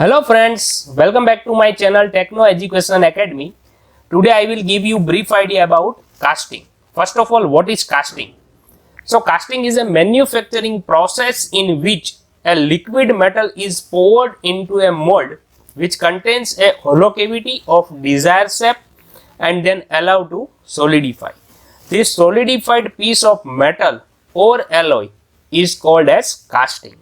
Hello friends, welcome back to my channel Techno Education Academy. Today I will give you brief idea about casting. First of all, what is casting? So casting is a manufacturing process in which a liquid metal is poured into a mold which contains a hollow cavity of desired shape and then allowed to solidify. This solidified piece of metal or alloy is called as casting.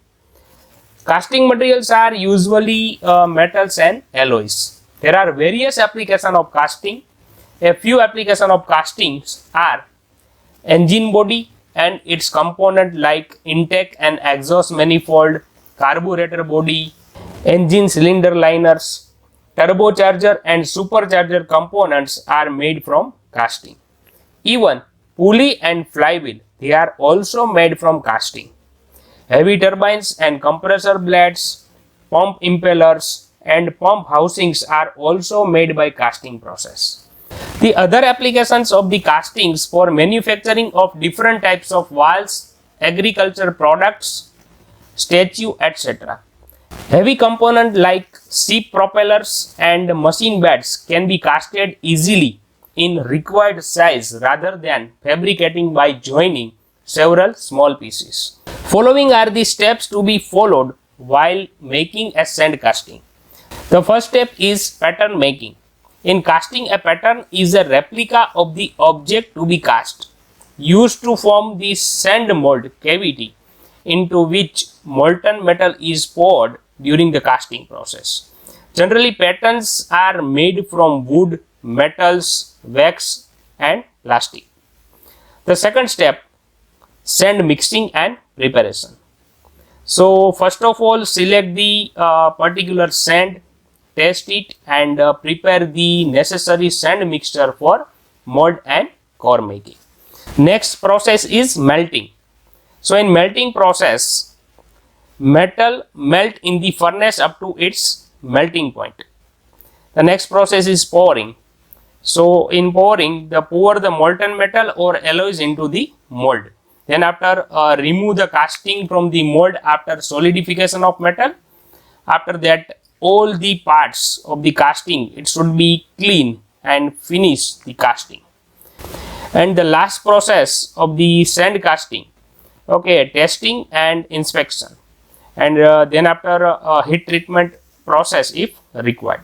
Casting materials are usually metals and alloys. There are various applications of casting. A few applications of castings are engine body and its component like intake and exhaust manifold, carburetor body, engine cylinder liners, turbocharger and supercharger components are made from casting. Even pulley and flywheel, they are also made from casting. Heavy turbines and compressor blades, pump impellers and pump housings are also made by casting process. The other applications of the castings for manufacturing of different types of valves, agriculture products, statue, etc. Heavy components like ship propellers and machine beds can be casted easily in required size rather than fabricating by joining several small pieces. Following are the steps to be followed while making a sand casting. The first step is pattern making. In casting, a pattern is a replica of the object to be cast, used to form the sand mold cavity into which molten metal is poured during the casting process. Generally, patterns are made from wood, metals, wax and plastic. The second step, sand mixing and preparation. So first of all, select the particular sand, test it and prepare the necessary sand mixture for mold and core making. Next process is melting. So in melting process, metal melt in the furnace up to its melting point. The next process is pouring. So in pouring, pour the molten metal or alloys into the mold. Then after remove the casting from the mold after solidification of metal. After that, all the parts of the casting, it should be clean and finish the casting. And the last process of the sand casting, okay, testing and inspection. And then after heat treatment process if required.